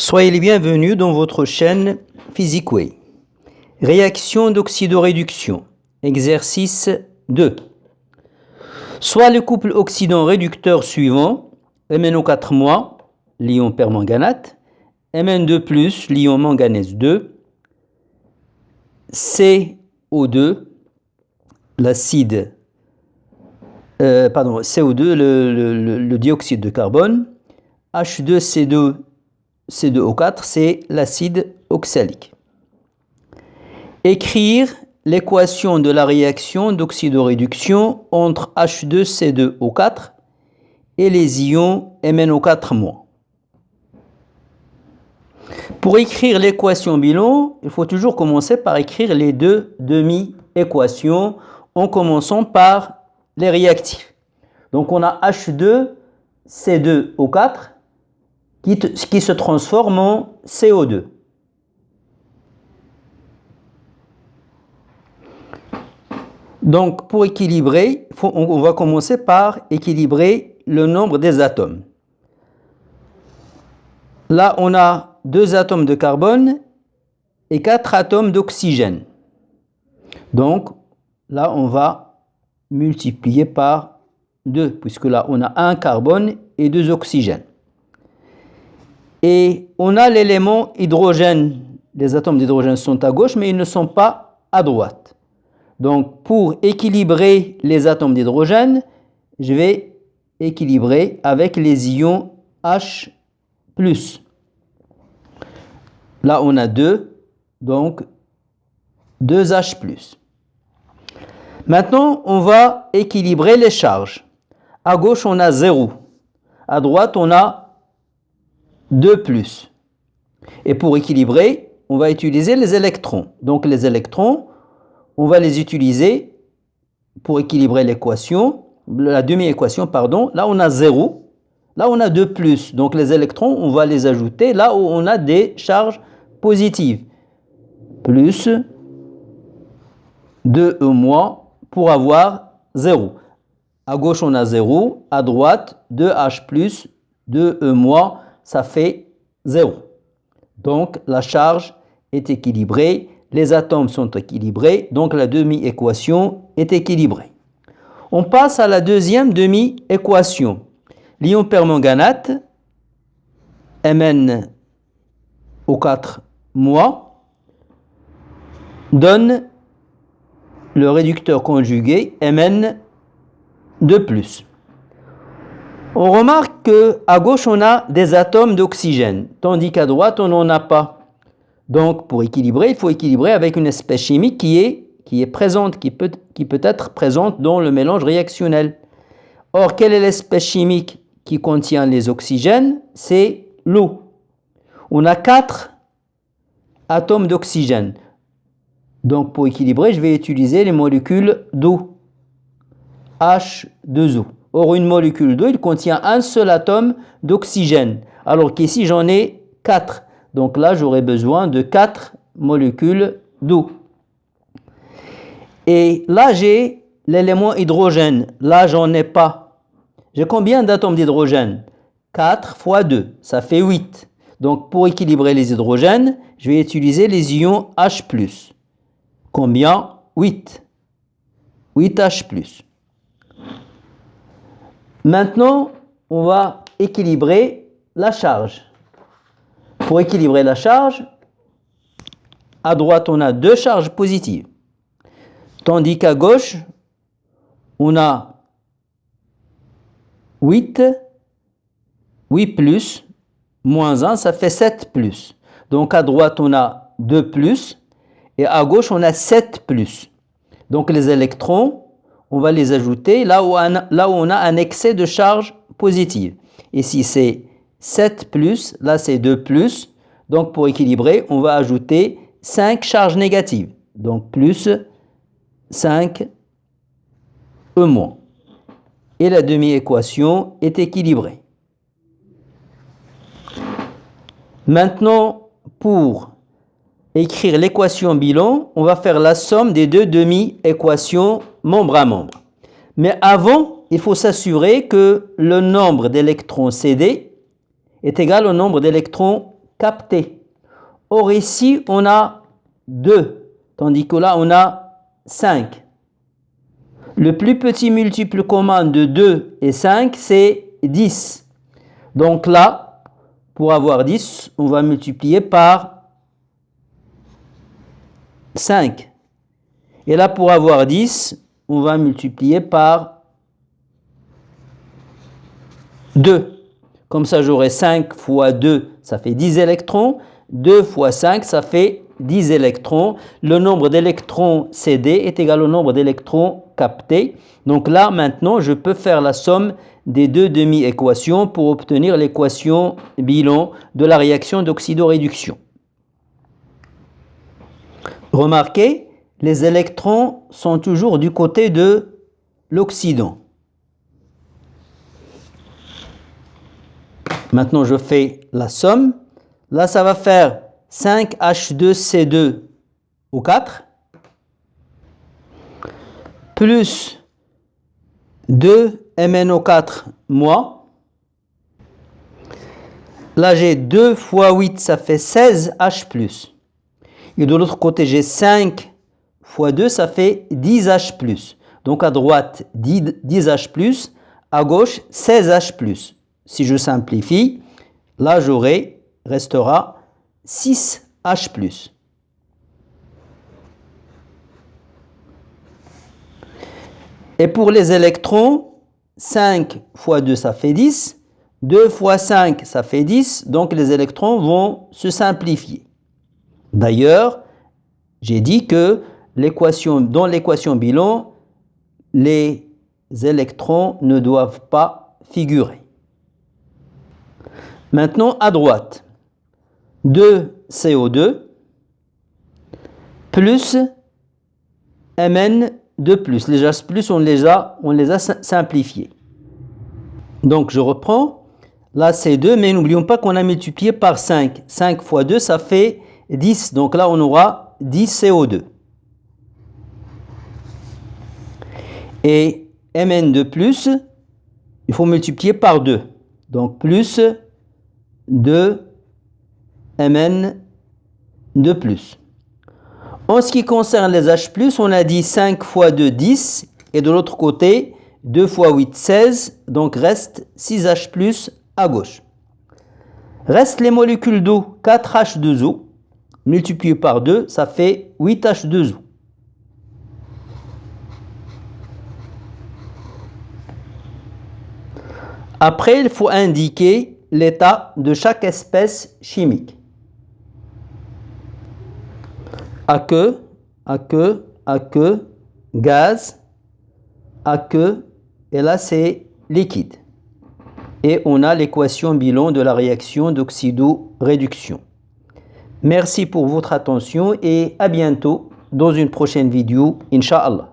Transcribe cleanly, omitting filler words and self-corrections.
Soyez les bienvenus dans votre chaîne PhysicWay. Réaction d'oxydoréduction. Exercice 2. Soit le couple oxydant-réducteur suivant, MnO4-, l'ion permanganate, Mn2+, l'ion manganèse 2, CO2, l'acide, CO2, le dioxyde de carbone, H2C2, C2O4, c'est l'acide oxalique. Écrire l'équation de la réaction d'oxydoréduction entre H2C2O4 et les ions MnO4-. Pour écrire l'équation bilan, il faut toujours commencer par écrire les deux demi-équations en commençant par les réactifs. Donc on a H2C2O4 qui se transforme en CO2. Donc, pour équilibrer, on va commencer par équilibrer le nombre des atomes. Là, on a 2 atomes de carbone et 4 atomes d'oxygène. Donc, là, on va multiplier par 2, puisque là, on a 1 carbone et 2 oxygènes. Et on a l'élément hydrogène. Les atomes d'hydrogène sont à gauche, mais ils ne sont pas à droite. Donc, pour équilibrer les atomes d'hydrogène, je vais équilibrer avec les ions H+. Là, on a 2, donc 2H+. Maintenant, on va équilibrer les charges. À gauche, on a 0. À droite, on a 2+. Et pour équilibrer, on va utiliser les électrons. Donc les électrons, on va les utiliser pour équilibrer l'équation, la demi-équation, pardon. Là, on a 0. Là, on a 2+. Donc les électrons, on va les ajouter là où on a des charges positives. Plus 2E- pour avoir 0. À gauche, on a 0. À droite, 2H+, 2E-, ça fait 0. Donc, la charge est équilibrée, les atomes sont équilibrés, donc la demi-équation est équilibrée. On passe à la deuxième demi-équation. L'ion permanganate, MnO4-, donne le réducteur conjugué Mn2+. On remarque qu'à gauche, on a des atomes d'oxygène, tandis qu'à droite, on n'en a pas. Donc, pour équilibrer, il faut équilibrer avec une espèce chimique qui est présente, qui peut être présente dans le mélange réactionnel. Or, quelle est l'espèce chimique qui contient les oxygènes? C'est l'eau. On a 4 atomes d'oxygène. Donc, pour équilibrer, je vais utiliser les molécules d'eau, H2O. Or, une molécule d'eau, il contient un seul atome d'oxygène, alors qu'ici, j'en ai 4. Donc là, j'aurai besoin de 4 molécules d'eau. Et là, j'ai l'élément hydrogène. Là, j'en ai pas. J'ai combien d'atomes d'hydrogène? 4 fois 2, ça fait 8. Donc, pour équilibrer les hydrogènes, je vais utiliser les ions H+. Combien? 8. 8H+. Maintenant, on va équilibrer la charge. Pour équilibrer la charge, à droite, on a 2 charges positives. Tandis qu'à gauche, on a 8 plus, moins 1, ça fait 7 plus. Donc à droite, on a 2 plus, et à gauche, on a 7 plus. Donc les électrons, on va les ajouter là où on a un excès de charge positive. Ici, c'est 7 plus, là, c'est 2 plus. Donc, pour équilibrer, on va ajouter 5 charges négatives. Donc, plus 5 E-. Et la demi-équation est équilibrée. Maintenant, pour écrire l'équation bilan, on va faire la somme des deux demi-équations membre à membre. Mais avant, il faut s'assurer que le nombre d'électrons CD est égal au nombre d'électrons captés. Or ici, on a 2, tandis que là, on a 5. Le plus petit multiple commun de 2 et 5, c'est 10. Donc là, pour avoir 10, on va multiplier par 5. Et là, pour avoir 10, on va multiplier par 2. Comme ça, j'aurai 5 fois 2, ça fait 10 électrons. 2 fois 5, ça fait 10 électrons. Le nombre d'électrons cédés est égal au nombre d'électrons captés. Donc là, maintenant, je peux faire la somme des deux demi-équations pour obtenir l'équation bilan de la réaction d'oxydoréduction. Remarquez, les électrons sont toujours du côté de l'oxydant. Maintenant, je fais la somme. Là, ça va faire 5H2C2 au 4 plus 2MnO4 moins. Là, j'ai 2 fois 8, ça fait 16H+. Et de l'autre côté, j'ai 5 fois 2, ça fait 10H+. Donc à droite, 10H+, à gauche, 16H+. Si je simplifie, là, restera 6H+. Et pour les électrons, 5 fois 2, ça fait 10. 2 fois 5, ça fait 10. Donc les électrons vont se simplifier. D'ailleurs, j'ai dit que dans l'équation bilan, les électrons ne doivent pas figurer. Maintenant, à droite, 2 CO2 plus Mn de plus. Les H+, on les a simplifiés. Donc, je reprends. Là, c'est 2, mais n'oublions pas qu'on a multiplié par 5. 5 fois 2, ça fait 10. Donc là, on aura 10 CO2. Et Mn de plus, il faut multiplier par 2. Donc, plus 2 Mn de plus. En ce qui concerne les H+, on a dit 5 fois 2, 10. Et de l'autre côté, 2 fois 8, 16. Donc, reste 6H+, à gauche. Restent les molécules d'eau, 4H2O. Multiplié par 2, ça fait 8H2O. Après, il faut indiquer l'état de chaque espèce chimique. aqueux, gaz, aqueux, et là c'est liquide. Et on a l'équation bilan de la réaction d'oxydoréduction. Merci pour votre attention et à bientôt dans une prochaine vidéo, Inch'Allah.